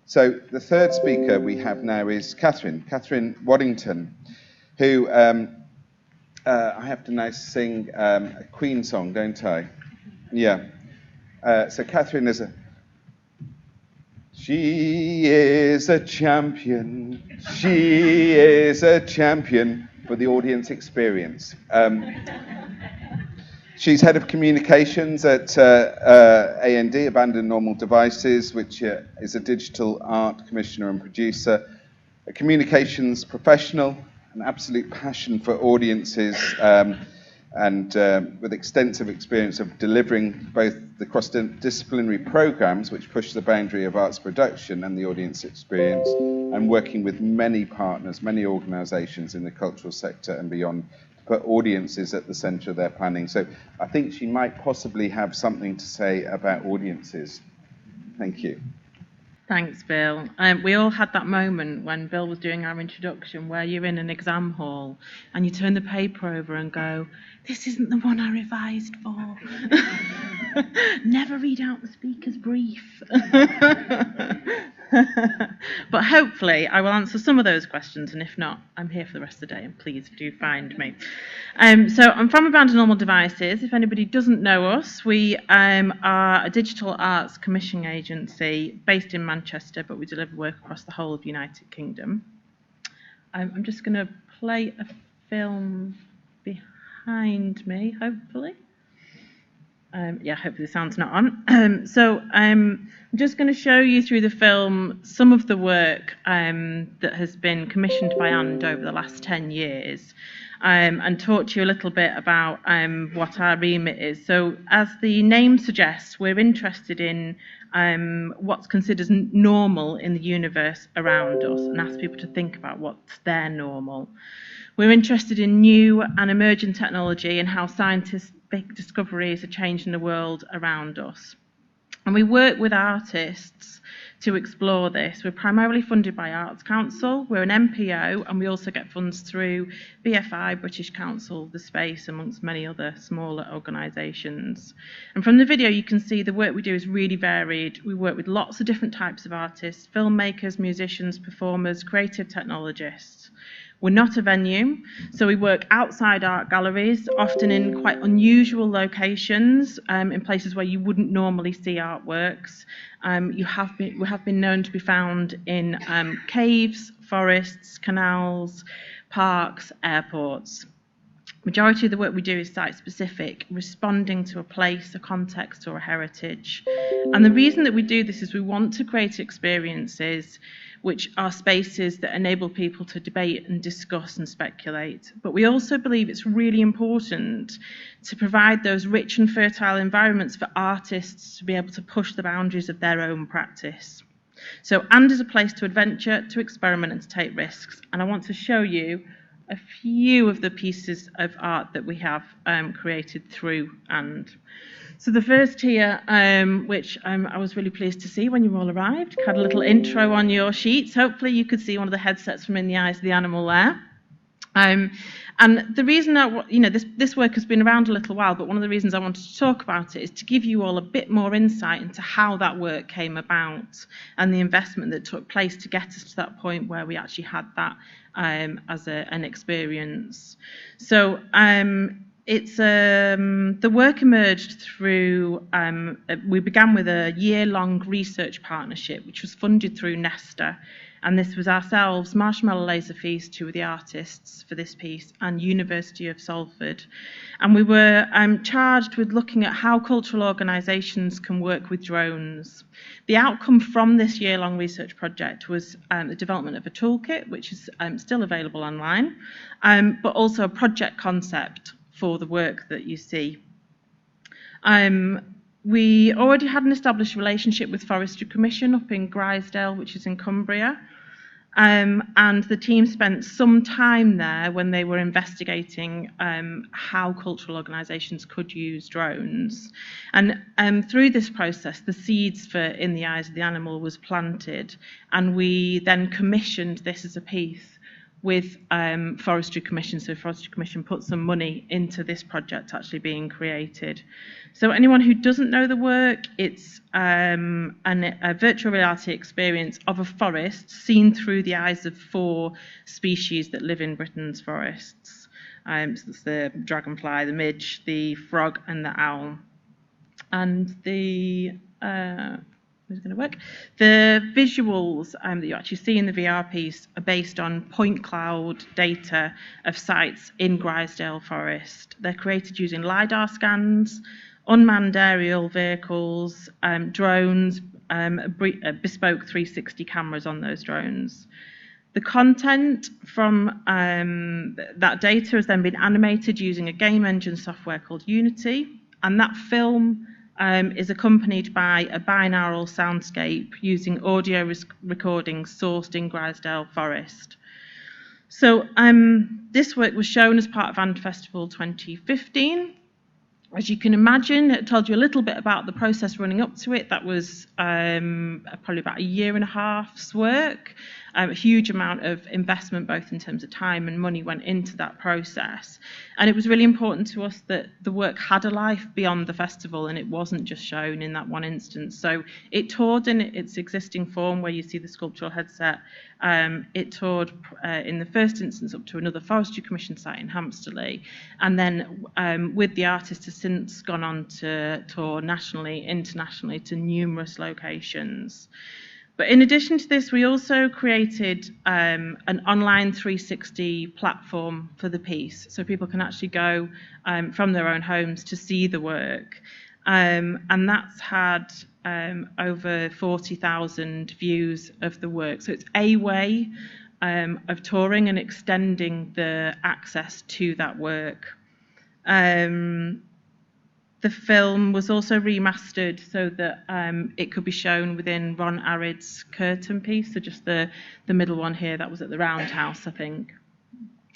So the third speaker we have now is Catherine Waddington, who I have to now sing a Queen song, don't I? Yeah. So Catherine is she is a champion. She is a champion for the audience experience. She's head of communications at AND, Abandoned Normal Devices, which is a digital art commissioner and producer, a communications professional, an absolute passion for audiences, and with extensive experience of delivering both the cross-disciplinary programs which push the boundary of arts production and the audience experience, and working with many partners, many organisations in the cultural sector and beyond, put audiences at the centre of their planning. So I think she might possibly have something to say about audiences. Thank you. Thanks, Bill. We all had that moment when Bill was doing our introduction where you're in an exam hall and you turn the paper over and go, this isn't the one I revised for. Never read out the speaker's brief. But hopefully I will answer some of those questions, and if not, I'm here for the rest of the day, and please do find me. So I'm from Abandoned Normal Devices. If anybody doesn't know us, we are a digital arts commissioning agency based in Manchester, but we deliver work across the whole of the United Kingdom. I'm just going to play a film behind me, hopefully. Hopefully the sound's not on. So I'm just going to show you through the film some of the work that has been commissioned by AND over the last 10 years, and talk to you a little bit about what our remit is. So as the name suggests, we're interested in what's considered normal in the universe around us, and ask people to think about what's their normal. We're interested in new and emerging technology and how scientists' big discoveries are changing the world around us. And we work with artists to explore this. We're primarily funded by Arts Council. We're an NPO, and we also get funds through BFI, British Council, The Space, amongst many other smaller organisations. And from the video, you can see the work we do is really varied. We work with lots of different types of artists: filmmakers, musicians, performers, creative technologists. We're not a venue, so we work outside art galleries, often in quite unusual locations, in places where you wouldn't normally see artworks. We have been known to be found in caves, forests, canals, parks, airports. Majority of the work we do is site-specific, responding to a place, a context, or a heritage. And the reason that we do this is we want to create experiences which are spaces that enable people to debate and discuss and speculate. But we also believe it's really important to provide those rich and fertile environments for artists to be able to push the boundaries of their own practice. So AND is a place to adventure, to experiment, and to take risks. And I want to show you a few of the pieces of art that we have created through AND. So the first here, which I was really pleased to see when you all arrived, had a little intro on your sheets. Hopefully you could see one of the headsets from In the Eyes of the Animal there. And the reason that, this work has been around a little while, but one of the reasons I wanted to talk about it is to give you all a bit more insight into how that work came about and the investment that took place to get us to that point where we actually had that as an experience. So the work emerged through, we began with a year-long research partnership, which was funded through Nesta. And this was ourselves, Marshmallow Laserfeast, two of the artists for this piece, and University of Salford. And we were charged with looking at how cultural organisations can work with drones. The outcome from this year-long research project was the development of a toolkit, which is still available online, but also a project concept for the work that you see. We already had an established relationship with Forestry Commission up in Grisdale, which is in Cumbria. And the team spent some time there when they were investigating how cultural organisations could use drones. And through this process, the seeds for In the Eyes of the Animal was planted, and we then commissioned this as a piece with Forestry Commission. So Forestry Commission put some money into this project actually being created. So anyone who doesn't know the work, it's a virtual reality experience of a forest seen through the eyes of 4 species that live in Britain's forests. So that's the dragonfly, the midge, the frog, and the owl. And the visuals that you actually see in the VR piece are based on point cloud data of sites in Grisdale Forest. They're created using LiDAR scans, unmanned aerial vehicles, drones, bespoke 360 cameras on those drones. The content from that data has then been animated using a game engine software called Unity, and that film is accompanied by a binaural soundscape using audio recordings sourced in Grisdale Forest. So this work was shown as part of And Festival 2015. As you can imagine, it told you a little bit about the process running up to it. That was probably about a year and a half's work. A huge amount of investment, both in terms of time and money, went into that process. And it was really important to us that the work had a life beyond the festival and it wasn't just shown in that one instance. So it toured in its existing form, where you see the sculptural headset. It toured in the first instance up to another Forestry Commission site in Hampsterley. And then with the artist has since gone on to tour nationally, internationally, to numerous locations. But in addition to this, we also created an online 360 platform for the piece, so people can actually go from their own homes to see the work. And that's had over 40,000 views of the work. So it's a way of touring and extending the access to that work. The film was also remastered so that it could be shown within Ron Arid's curtain piece, so just the middle one here, that was at the Roundhouse, I think.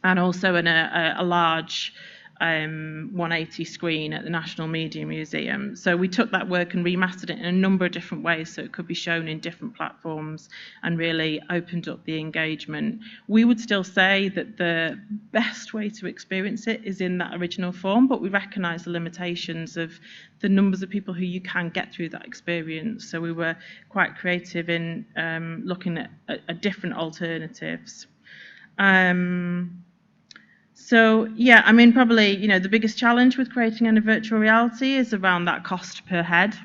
And also in a large 180 screen at the National Media Museum. So we took that work and remastered it in a number of different ways so it could be shown in different platforms and really opened up the engagement. We would still say that the best way to experience it is in that original form, but we recognise the limitations of the numbers of people who you can get through that experience. So we were quite creative in looking at different alternatives. So yeah, I mean, probably, the biggest challenge with creating a virtual reality is around that cost per head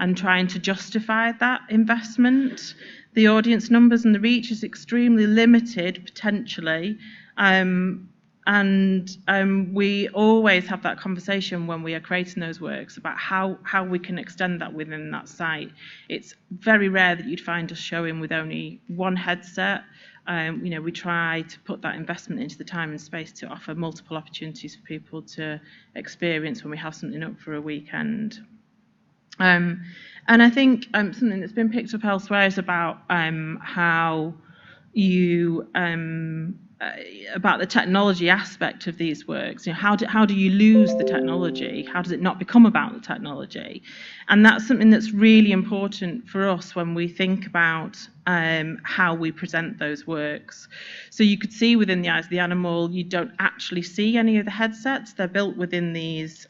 and trying to justify that investment. The audience numbers and the reach is extremely limited potentially. And we always have that conversation when we are creating those works about how we can extend that within that site. It's very rare that you'd find us showing with only one headset. We try to put that investment into the time and space to offer multiple opportunities for people to experience when we have something up for a weekend. And I think something that's been picked up elsewhere is about how you about the technology aspect of these works. How do you lose the technology? How does it not become about the technology? And that's something that's really important for us when we think about how we present those works. So you could see within the eyes of the animal, you don't actually see any of the headsets. They're built within these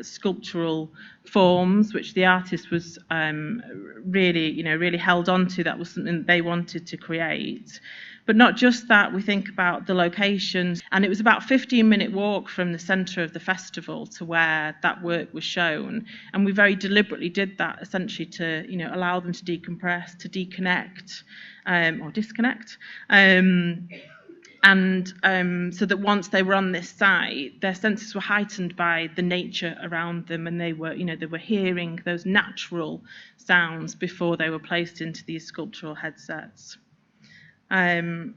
sculptural forms, which the artist was really held on to. That was something that they wanted to create. But not just that, we think about the locations, and it was about a 15-minute walk from the centre of the festival to where that work was shown. And we very deliberately did that essentially to, allow them to decompress, to deconnect, or disconnect. So that once they were on this site, their senses were heightened by the nature around them, and they were hearing those natural sounds before they were placed into these sculptural headsets. I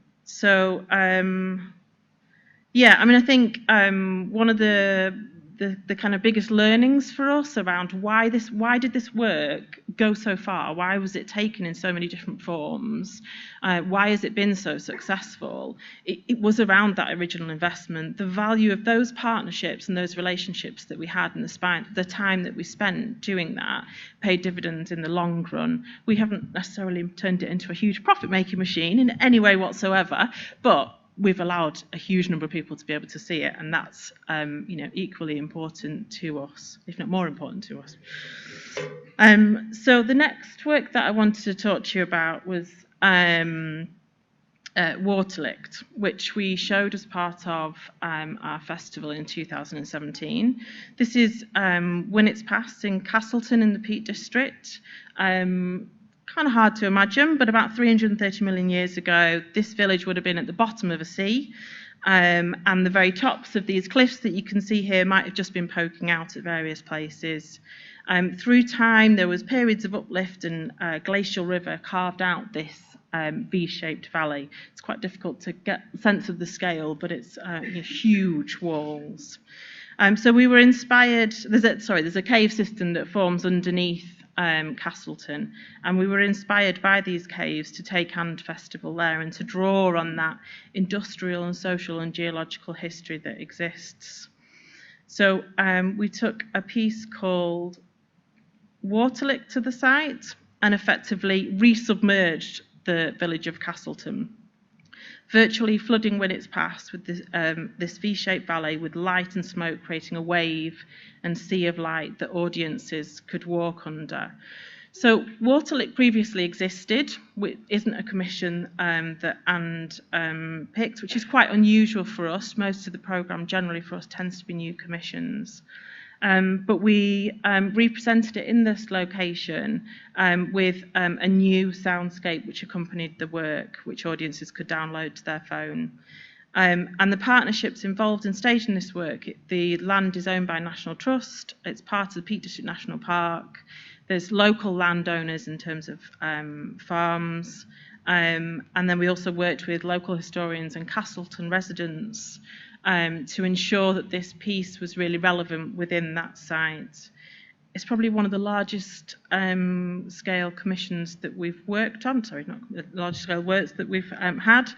think one of the the kind of biggest learnings for us around why did this work go so far? Why was it taken in so many different forms? Why has it been so successful? It was around that original investment. The value of those partnerships and those relationships that we had and the time that we spent doing that paid dividends in the long run. We haven't necessarily turned it into a huge profit-making machine in any way whatsoever, but we've allowed a huge number of people to be able to see it, and that's equally important to us, if not more important to us. So the next work that I wanted to talk to you about was Waterlicks, which we showed as part of our festival in 2017. This is When It's Past in Castleton in the Peak District. Kind of hard to imagine, but about 330 million years ago, this village would have been at the bottom of a sea, and the very tops of these cliffs that you can see here might have just been poking out at various places. Through time, there was periods of uplift, and a glacial river carved out this V-shaped valley. It's quite difficult to get a sense of the scale, but it's huge walls. So we were inspired. There's a cave system that forms underneath Castleton, and we were inspired by these caves to take And Festival there and to draw on that industrial and social and geological history that exists. So we took a piece called Waterlick to the site and effectively resubmerged the village of Castleton, virtually flooding When It's Past with this V-shaped valley with light and smoke creating a wave and sea of light that audiences could walk under. So Waterlick previously existed, which isn't a commission that And picked, which is quite unusual for us. Most of the programme generally for us tends to be new commissions. But we represented it in this location with a new soundscape which accompanied the work, which audiences could download to their phone. And the partnerships involved in staging this work, the land is owned by National Trust, it's part of the Peak District National Park, there's local landowners in terms of farms, and then we also worked with local historians and Castleton residents to ensure that this piece was really relevant within that site. It's probably one of the largest scale commissions that we've worked on, large scale works that we've had.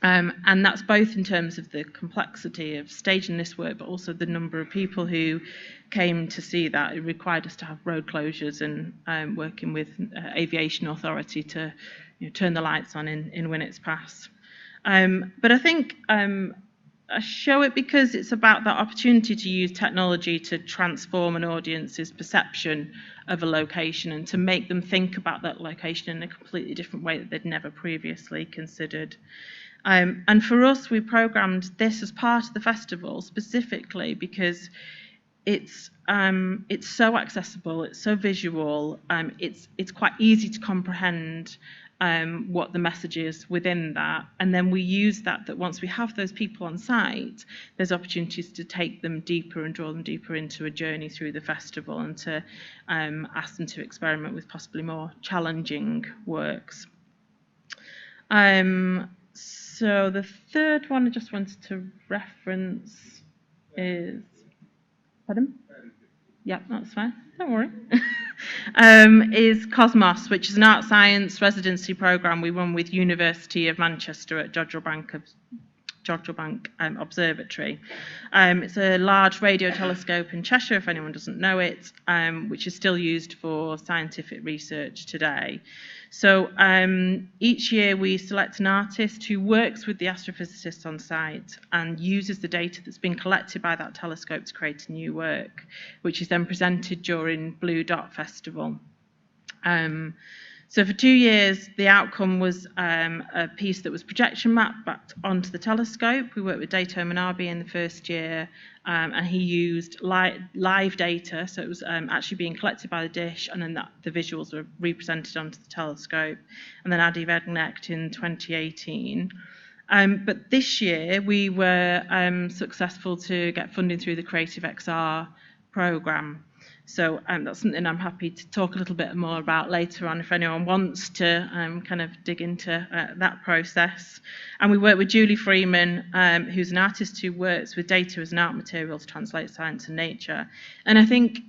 And that's both in terms of the complexity of staging this work, but also the number of people who came to see that. It required us to have road closures and working with aviation authority to turn the lights on in When It's Past. But I think I show it because it's about that opportunity to use technology to transform an audience's perception of a location and to make them think about that location in a completely different way that they'd never previously considered. And for us, we programmed this as part of the festival specifically because it's so accessible, it's so visual, it's quite easy to comprehend what the message is within that. And then we use that once we have those people on site, there's opportunities to take them deeper and draw them deeper into a journey through the festival and to ask them to experiment with possibly more challenging works. So the third one I just wanted to reference is, pardon? Yeah, that's fine, don't worry. Is Cosmos, which is an art science residency programme we run with University of Manchester at Jodrell Bank Observatory. It's a large radio telescope in Cheshire, if anyone doesn't know it, which is still used for scientific research today. So each year we select an artist who works with the astrophysicists on site and uses the data that's been collected by that telescope to create a new work, which is then presented during Blue Dot Festival. So for 2 years, the outcome was a piece that was projection mapped back onto the telescope. We worked with Dato Manabi in the first year, and he used live data, so it was actually being collected by the dish, and then the visuals were represented onto the telescope. And then Adi Vednecht in 2018. But this year, we were successful to get funding through the Creative XR programme. So that's something I'm happy to talk a little bit more about later on if anyone wants to kind of dig into that process. And we work with Julie Freeman, who's an artist who works with data as an art material to translate science and nature. And I think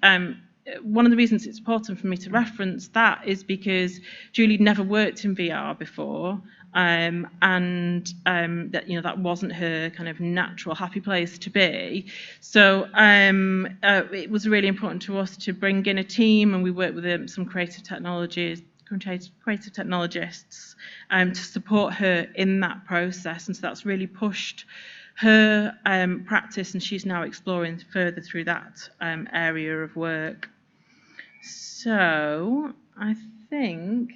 one of the reasons it's important for me to reference that is because Julie never worked in VR before, and that that wasn't her kind of natural happy place to be. So it was really important to us to bring in a team, and we worked with some creative technologists to support her in that process, and so that's really pushed her practice, and she's now exploring further through that area of work. So I think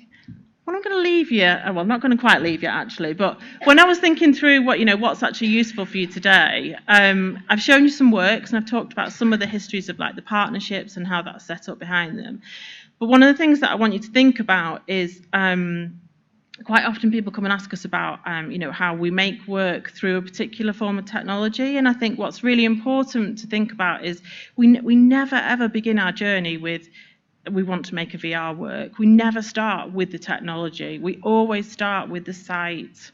what I'm going to leave you, well, I'm not going to quite leave you actually, but when I was thinking through what's actually useful for you today, I've shown you some works and I've talked about some of the histories of like the partnerships and how that's set up behind them. But one of the things that I want you to think about is quite often people come and ask us about how we make work through a particular form of technology, and I think what's really important to think about is we never ever begin our journey with we want to make a VR work. We never start with the technology. We always start with the site.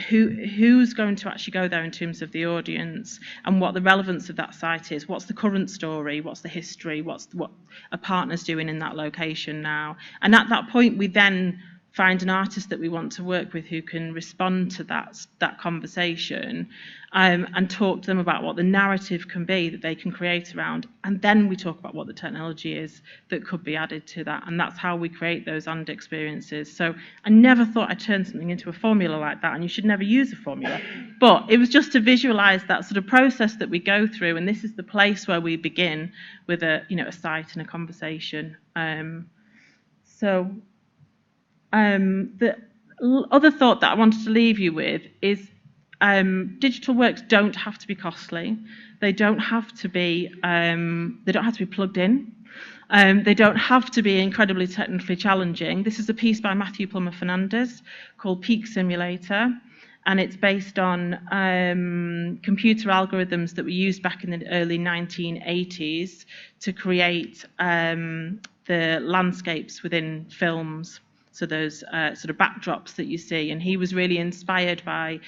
Who's going to actually go there in terms of the audience and what the relevance of that site is, what's the current story, what's the history, what a partner's doing in that location now. And at that point we then find an artist that we want to work with who can respond to that conversation and talk to them about what the narrative can be that they can create around, and then we talk about what the technology is that could be added to that, and that's how we create those and experiences. So I never thought I'd turn something into a formula like that, and you should never use a formula, but it was just to visualize that sort of process that we go through, and this is the place where we begin with a site and a conversation. The other thought that I wanted to leave you with is digital works don't have to be costly. They don't have to be plugged in. They don't have to be incredibly technically challenging. This is a piece by Matthew Plummer Fernandez called Peak Simulator, and it's based on computer algorithms that were used back in the early 1980s to create the landscapes within films. So those sort of backdrops that you see, and he was really inspired by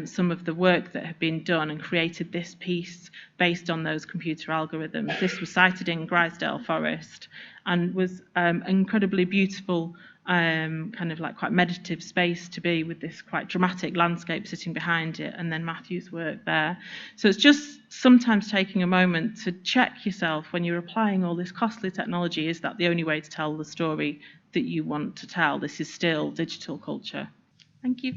some of the work that had been done and created this piece based on those computer algorithms. This was sited in Grisdale Forest and was incredibly beautiful, kind of like quite meditative space to be, with this quite dramatic landscape sitting behind it, and then Matthew's work there. So it's just sometimes taking a moment to check yourself when you're applying all this costly technology, is that the only way to tell the story that you want to tell? This is still digital culture. Thank you.